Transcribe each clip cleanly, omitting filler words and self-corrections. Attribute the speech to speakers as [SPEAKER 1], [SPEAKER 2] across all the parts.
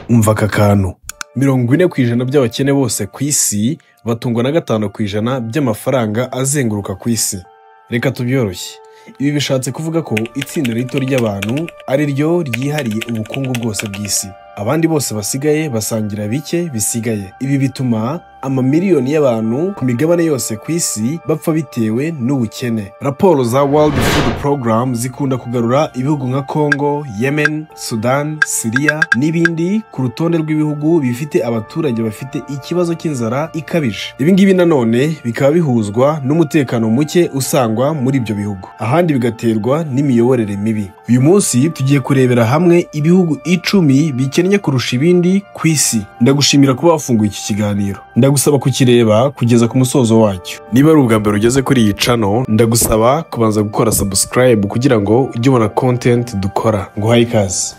[SPEAKER 1] Umva aka kantu 40% by'abakene bose ku isi batungwa na 5% by'amafaranga azenguruka ku isi. Reka tubyoroshye. Ibi bishatse kuvuga ko itsinda rito ry'abantu ari ryo ryihariye ubukungu bwose bw'isi. Abandi bose basigaye basangira bike bisigaye. Ibi bituma amamiliyoni y'abantu ku migabane yose ku isi bapfa bitewe n'ubukene. Raporo za World Food Program zikunda kugarura ibihugu nka Congo, Yemen, Sudan, Syria n'ibindi ku rutonde rw'ibihugu bifite abaturage bafite ikibazo cy'inzara ikabije. Ibi ngibi nanone bikaba bihuzwa n'umutekano muke usangwa muri ibyo bihugu. Ahandi bigaterwa n'imiyoborere mibi. Uyu munsi tugiye kurebera hamwe ibihugu 10 bikennye kurusha ibindi ku isi. Ndagushimira kuba wafunguye iki kiganiro. Ndagusaba kukireba kugeza ku musozo wacyo. Niba ari ubwa mbere ugeze kuri iyi channel, ndagusaba kubanza gukora subscribe kugira ngo ujye ubona content dukora. Nguhaye ikaze.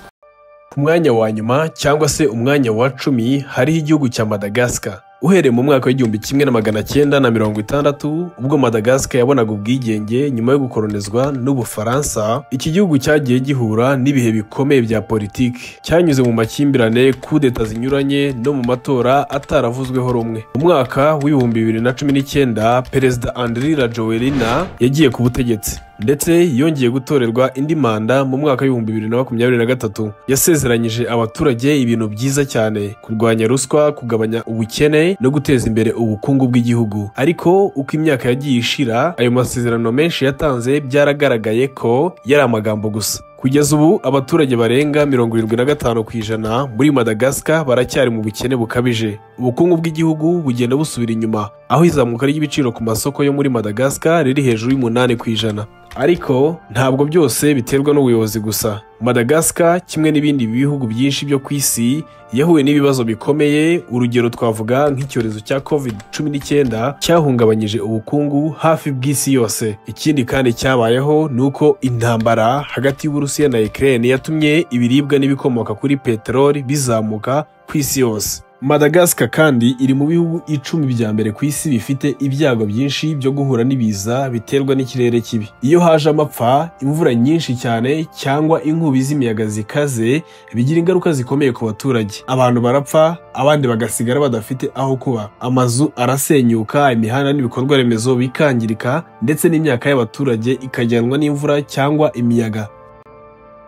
[SPEAKER 1] Ku mwanya wa nyuma cyangwa se umwanya wa 10 hariho igihugu cya Madagascar. Uhereye mu mwaka w'igihumbi 1960 ubwo Madagascar yabonaga ubwigenge nyuma yo gukolonizwa n'Ubufaransa, iki gihugu cyagiye gihura n'ibihe bikomeye bya politiki. Cyanyuze mu makimbirane, kudeta zinyuranye no mu matora ataravuzweho rumwe. Mu mwaka w'ibihumbi 2019 Perezida Andry Rajoelina yagiye ku butegetsi ndetse yongeye gutorerwa indi manda mu mwaka w'ibihumbi 2023. Yasezeranyije abaturage ibintu byiza cyane: kurwanya ruswa, kugabanya ubukene no guteza imbere ubukungu bw'igihugu. Ariko uko imyaka yagiye ishira, ayo masezerano menshi yatanze byaragaragaye ko yari amagambo gusa. Kugeza ubu abaturage barenga 75% muri Madagascar baracyari mu bukene bukabije. Ubukungu bw'igihugu bugenda busubira inyuma, aho izamuka ry'ibiciro ku masoko yo muri Madagascar riri hejuru y'8%. Ariko ntabwo byose biterwa n'ubuyobozi gusa. Madagascar kimwe n'ibindi bihugu byinshi byo ku isi yahuye n'ibibazo bikomeye. Urugero twavuga nk'icyorezo cya COVID-19 cyahungabanyije ubukungu hafi bw'isi yose. Ikindi kandi cyabayeho nuko intambara hagati y'Uburusiya na Ukraine yatumye ibiribwa n'ibikomoka kuri peteroli bizamuka ku isi yose. Madagascar kandi iri mu bihugu 10 bya mbere ku isi bifite ibyago byinshi byo guhura n'ibiza biterwa n'ikirere kibi. Iyo haje amapfa, imvura nyinshi cyane cyangwa inkubi z'imiyaga zikaze, bigira ingaruka zikomeye ku baturage. Abantu barapfa, abandi bagasigara badafite aho kuba. Amazu arasenyuka, imihanda n'ibikorwa remezo bikangirika, ndetse n'imyaka y'abaturage ikajyanwa n'imvura cyangwa imiyaga.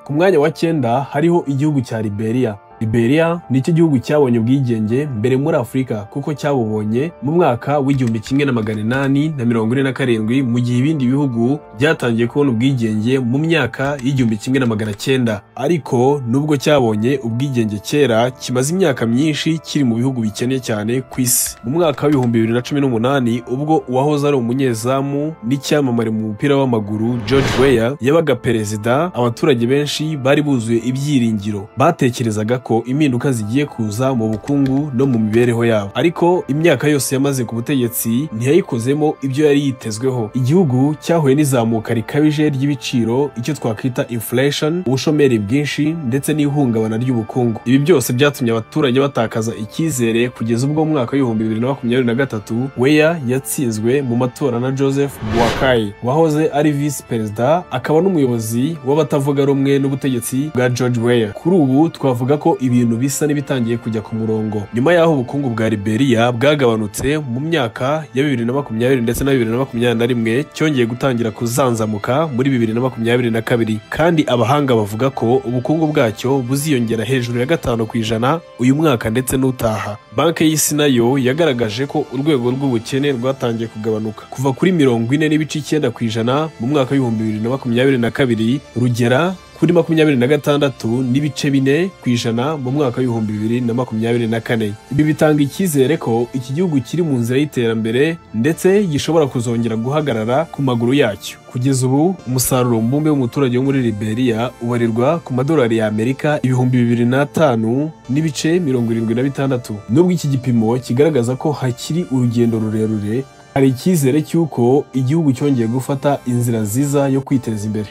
[SPEAKER 1] Ku mwanya wa 9 hariho igihugu cya Liberia. Liberia ni cyo gihugu cyabonye ubwigenge mbere muri Afurika kuko cyabubonye mu mwaka w'igihumbi 1847 mu gihe ibindi bihugu byatangiye kubona ubwigenge mu myaka y'igihumbi 1900. Ariko nubwo cyabonye ubwigenge kera, kimaze imyaka myinshi kiri mu bihugu bikennye cyane ku isi. Mu mwaka w'ibihumbi 2018 ubwo uwahoze ari umunyezamu n'icyamamare mu mupira w'amaguru George Weah yabaga perezida, abaturage benshi bari buzuye ibyiringiro. Batekerezaga ko impinduka zigiye kuza mu bukungu no mu mibereho yabo. Ariko imyaka yose yamaze ku butegetsi ntiyayikozemo ibyo yari yitezweho. Igihugu cyahuye n'izamuka rikabije ry'ibiciro, icyo twakwita inflation, ubushomeri bwinshi ndetse n'ihungabana ry'ubukungu. Ibi byose byatumye abaturage batakaza icyizere kugeza ubwo mu mwaka w'ibihumbi 2023 Weah yatsinzwe mu matora na Joseph Boakai wahoze ari vice perezida, akaba n'umuyobozi w'abatavuga rumwe n'ubutegetsi bwa George Weah. Kuri ubu twavuga ko ibintu bisa n'ibitangiye kujya ku murongo. Nyuma yaho ubukungu bwa Liberia bwagabanutse mu myaka ya 2020 ndetse na 2021, cyongeye gutangira kuzanzamuka muri 2022, kandi abahanga bavuga ko ubukungu bwacyo buziyongera hejuru ya 5% uyu mwaka ndetse n'utaha. Banki y'Isi nayo yagaragaje ko urwego rw'ubukene rwatangiye kugabanuka kuva kuri 40.9% mu mwaka w'ibihumbi 2022 rugera kuri 26.4% mu mwaka w'ibihumbi 2024. Ibi bitanga icyizere ko iki gihugu kiri mu nzira y'iterambere ndetse gishobora kuzongera guhagarara ku maguru yacyo. Kugeza ubu umusaruro mbumbe w'umuturage wo muri Liberia ubarirwa ku madolari ya Amerika 2005.76. Nubwo iki gipimo kigaragaza ko hakiri urugendo rurerure, hari icyizere cy'uko igihugu cyongeye gufata inzira nziza yo kwiteza imbere.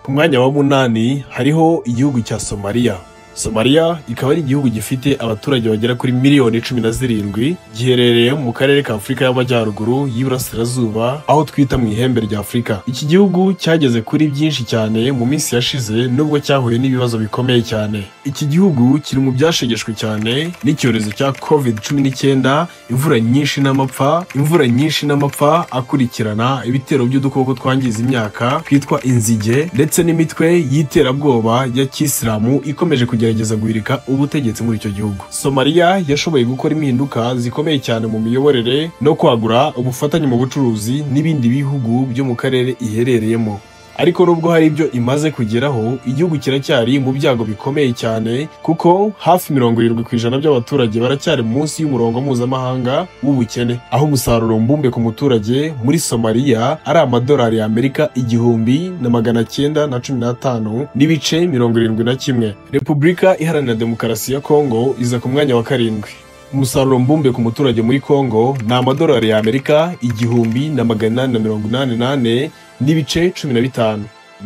[SPEAKER 1] Ku mwanya wa 8 hariho igihugu cya Somalia. Somalia ikaba ari igihugu gifite abaturage bagera kuri miliyoni 17, giherereye mu karere ka Afurika y'Amajyaruguru y'Iburasirazuba, aho twita mu ihembe rya Afurika. Iki gihugu cyageze kuri byinshi cyane mu minsi yashize nubwo cyahuye n'ibibazo bikomeye cyane. Iki gihugu kiri mu byashegeshwe cyane n'icyorezo cya COVID-19, imvura nyinshi n'amapfa akurikirana, ibitero by'udukoko twangiza imyaka twitwa inzige, ndetse n'imitwe y'iterabwoba ya Kisilamu ikomeje kugerageza guhirika ubutegetsi muri icyo gihugu. Somalia yashoboye gukora impinduka zikomeye cyane mu miyoborere no kwagura ubufatanye mu bucuruzi n'ibindi bihugu byo mu karere iherereyemo. Ariko nubwo hari ibyo imaze kugeraho, igihugu kiracyari mu byago bikomeye cyane, kuko hafi 70% by'abaturage baracyari munsi y'umurongo mpuzamahanga w'ubukene, aho umusaruro mbumbe ku muturage muri Somalia ari amadolari y'Amerika 1915 n'ibice 71. Repubulika Iharanira Demokarasi ya Kongo iza ku mwanya wa 7. Umusaruro mbumbe ku muturage muri Kongo ni amadolari y'Amerika 1888 n'ibice 15.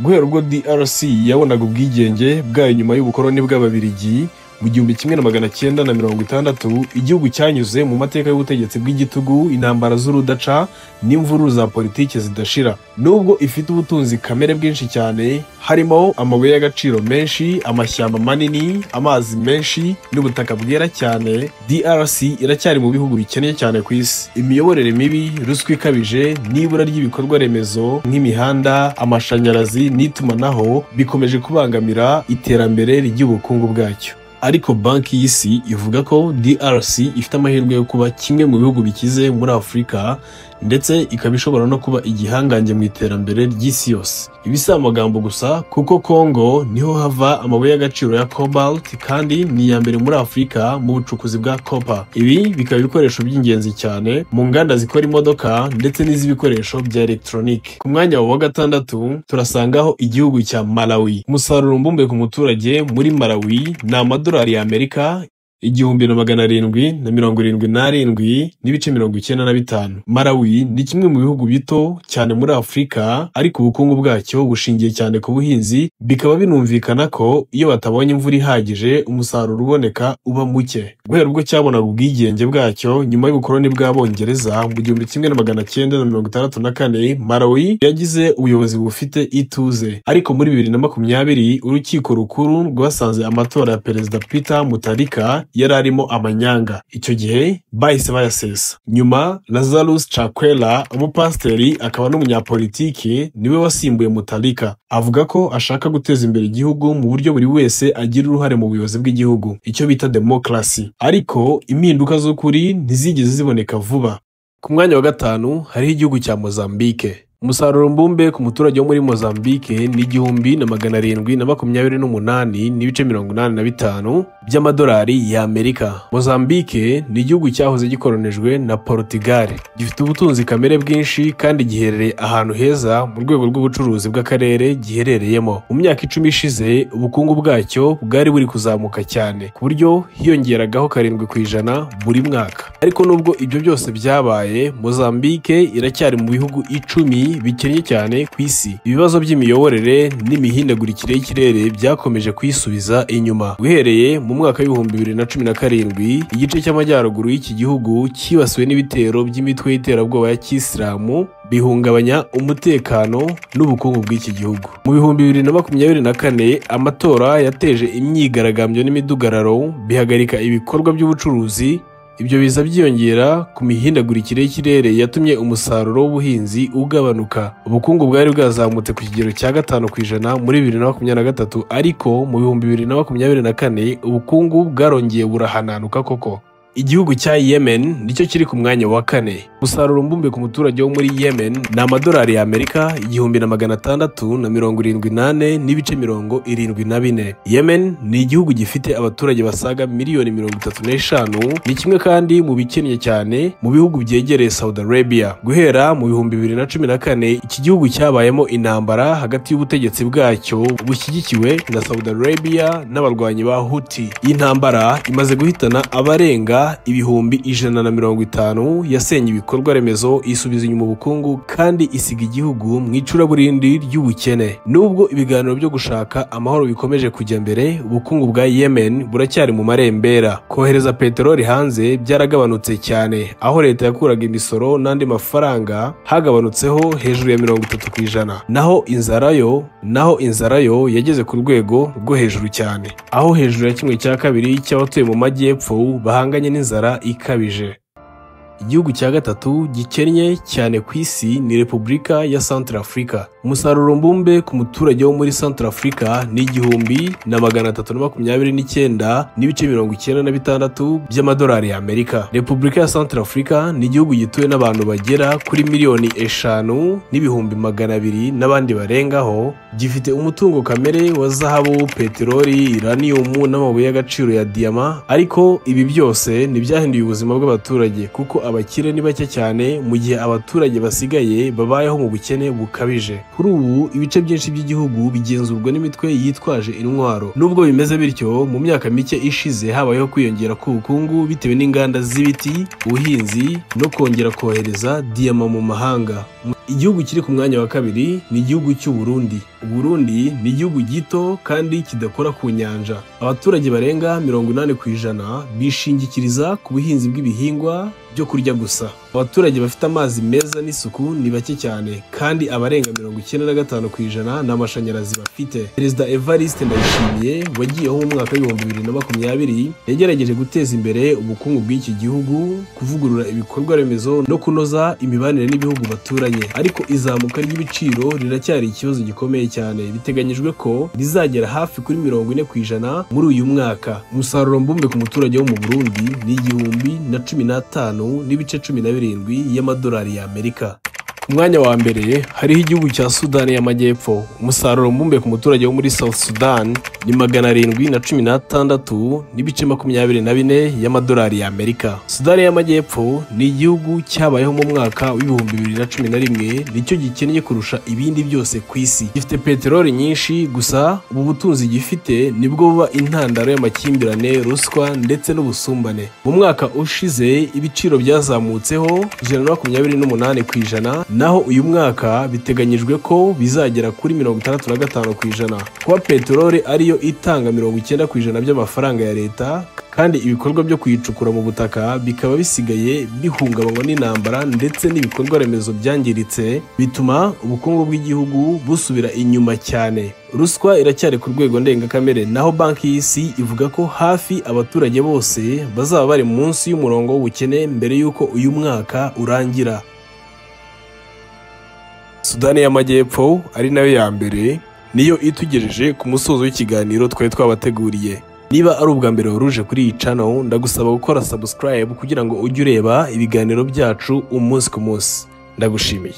[SPEAKER 1] Guhera ubwo DRC yabonaga ubwigenge bwayo nyuma y'ubukoloni bw'Ababiligi mu 1960, igihugu cyanyuze mu mateka y'ubutegetsi bw'igitugu, intambara z'urudaca n'imvururu za politiki zidashira. Nubwo ifite ubutunzi kamere bwinshi cyane, harimo amabuye y'agaciro menshi, amashyamba manini, amazi menshi n'ubutaka bwera cyane, DRC iracyari mu bihugu bikeneye cyane ku isi. Imiyoborere mibi, ruswa ikabije n'ibura ry'ibikorwa remezo nk'imihanda, amashanyarazi n'itumanaho bikomeje kubangamira iterambere ry'ubukungu bwacyo. Ariko banki y'isi ivuga ko DRC ifite amahirwe yo kuba kimwe mu bihugu bikize muri Afurika, ndetse ikaba ishobora no kuba igihangange mu iterambere ry'isi yose. Ibi si amagambo gusa, kuko Kongo niho hava amabuye y'agaciro ya cobalt, kandi ni iya mbere muri Afurika mu bucukuzi bwa copper. Ibi bikaba ibikoresho by'ingenzi cyane mu nganda zikora imodoka ndetse n'iz'ibikoresho bya electronique. Ku mwanya wa 6 turasangaho igihugu cya Malawi. Umusaruro mbumbe ku muturage muri Malawi ni amadolari y'Amerika 1777 n'ibice 95. Malawi ni kimwe mu bihugu bito cyane muri Afurika, ariko ubukungu bwacyo bushingiye cyane ku buhinzi, bikaba binumvikana ko iyo batabonye imvura ihagije umusaruro uboneka uba muke. Guhera ubwo cyabonaga ubwigenge bwacyo nyuma y'ubukoloni bw'Abongereza mu 1964, Malawi yagize ubuyobozi bufite ituze. Ariko muri 2020 urukiko rukuru rwasanze amatora ya Perezida Peter Mutharika yari arimo amanyanga. Icyo gihe bahise bayasesa. Nyuma Lazarus Chakwera, umupasiteri akaba n'umunyapolitiki, niwe wasimbuye Mutharika. Avuga ko ashaka guteza imbere igihugu mu buryo buri wese agira uruhare mu buyobozi bw'igihugu, icyo bita demokrasi. Ariko impinduka z'ukuri ntizigeze ziboneka vuba. Ku mwanya wa 5 hariho igihugu cya Mozambique. Umusaruro mbumbe ku muturage wo muri Mozambique ni 1728 n'ibice 85 by'amadolari y'Amerika. Mozambique ni igihugu cyahoze gikoronejwe na Portugal, gifite ubutunzi kamere bwinshi kandi giherereye ahantu heza mu rwego rw'ubucuruzi bw'akarere giherereyemo. Mu myaka 10 ishize ubukungu bwacyo bwari buri kuzamuka cyane, ku buryo hiyongeragaho 7% buri mwaka. Ariko nubwo ibyo byose byabaye, Mozambique iracyari mu bihugu 10 bikennye cyane ku isi. Ibibazo by'imiyoborere n'imihindagurikire y'ikirere byakomeje kwisubiza inyuma. Guhereye mu mwaka w'ibihumbi 2017, igice cy'amajyaruguru y'iki gihugu cyibasiwe n'ibitero by'imitwe y'iterabwoba ya Kisilamu, bihungabanya umutekano n'ubukungu bw'iki gihugu. Mu bihumbi 2024, amatora yateje imyigaragambyo n'imidugararo, bihagarika ibikorwa by'ubucuruzi. Ibyo biza byiyongera ku mihindagurikire y'ikirere yatumye umusaruro w'ubuhinzi ugabanuka. Ubukungu bwari bwazamutse ku kigero cya 5% muri 2023, ariko mu bihumbi 2024 ubukungu bwarongeye burahananuka koko. Igihugu cya Yemen nicyo kiri ku mwanya wa 4. Umusaruro mbumbe ku muturage wo muri Yemen ni amadolari y'Amerika 1678 n'ibice 74. Yemen ni igihugu gifite abaturage basaga miliyoni 35, ni kimwe kandi mu bikennye cyane mu bihugu byegereye Saudi Arabia. Guhera mu bihumbi 2014, iki gihugu cyabayemo intambara hagati y'ubutegetsi bwacyo bushyigikiwe na Saudi Arabia n'abarwanyi ba Houthi. Iyi ntambara imaze guhitana abarenga y'abasaga ibihumbi 150 yasenye ibikorwa remezo, isubiza inyuma ubukungu kandi isiga igihugu mu icuraburindi ry'ubukene. Nubwo ibiganiro byo gushaka amahoro bikomeje kujya mbere, ubukungu bwa Yemen buracyari mu marembera. Kohereza peteroli hanze byaragabanutse cyane, aho leta yakuraga imisoro n'andi mafaranga hagabanutseho hejuru ya 30%. Naho inzara yo yageze ku rwego rwo hejuru cyane, aho hejuru ya 1/2 cy'abatuye mu majyepfo bahanganye n'inzara ikabije. Igihugu cya gatatu gikennye cyane ku isi ni Repubulika ya Centrafrica. Umusaruro mbumbe ku muturage wo muri Centrafrica ni 1,329,96 by'amadolari y'Amerika. Repubulika ya Centrafrica ni igihugu gituwe n'abantu bagera kuri miliyoni 5,200,000 n'abandi barengaho. Gifite umutungo kamere wa zahabu, peteroli, uranium n'amabuye y'agaciro ya diyama, ariko ibi byose ntibyahinduye ubuzima bw'abaturage kuko abakire ni bake cyane, mu gihe abaturage basigaye babayeho mu bukene bukabije. Kuri ubu ibice byinshi by'igihugu bigenzurwa n'imitwe yitwaje intwaro. Nubwo bimeze bityo, mu myaka mike ishize habayeho kwiyongera k'ubukungu bitewe n'inganda z'ibiti, ubuhinzi no kongera kohereza diyama mu mahanga. Igihugu kiri ku mwanya wa kabiri ni igihugu cy'u Burundi. Uburundi ni igihugu gito kandi kidakora ku nyanja. Abaturage barenga 80% bishingikiriza ku buhinzi bw'ibihingwa byo kurya gusa. Abaturage bafite amazi meza n'isuku ni bake cyane, kandi abarenga 95% n'amashanyarazi bafite. Perezida Evariste Ndayishimiye wagiyeho mu mwaka wa 2020 yagerageje guteza imbere ubukungu bw'iki gihugu, kuvugurura ibikorwa remezo no kunoza imibanire n'ibihugu baturanye. Ariko izamuka ry'ibiciro riracyari ikibazo gikomeye cyane. Biteganyijwe ko rizagera hafi kuri 40% muri uyu mwaka. Umusaruro mbumbe ku muturage wo mu Burundi ni 1,015,17 y'amadolari y'Amerika. Ku mwanya wa mbere hariho igihugu cya Sudani y'Amajyepfo. Umusaruro mbumbe ku muturage wo muri South Sudan ni 716,24 y'amadolari y'Amerika. Sudani y'Amajyepfo ni igihugu cyabayeho mu mwaka wa 2011, nicyo gikennye kurusha ibindi byose ku isi. Gifite peteroli nyinshi, gusa ubu butunzi gifite nibwo buba intandaro y'amakimbirane, ruswa ndetse n'ubusumbane. Mu mwaka ushize ibiciro byazamutseho 128%, naho uyu mwaka biteganyijwe ko bizagera kuri 65%. Kuba peteroli ariyo itanga 90% by'amafaranga ya leta, kandi ibikorwa byo kuyicukura mu butaka bikaba bisigaye bihungabanywa n'intambara ndetse n'ibikorwa remezo byangiritse, bituma ubukungu bw'igihugu busubira inyuma cyane. Ruswa iracyari ku rwego ndengakamere, naho banki y'isi ivuga ko hafi abaturage bose bazaba bari munsi y'umurongo w'ubukene mbere y'uko uyu mwaka urangira. Sudani y'Amajyepfo ari nayo ya mbere, niyo itugejeje ku musozo w'ikiganiro twari twabateguriye. Niba ari ubwa mbere waruje kuri iyi channel, ndagusaba gukora subscribe kugira ngo ujye ureba ibiganiro byacu umunsi ku munsi. Ndagushimiye.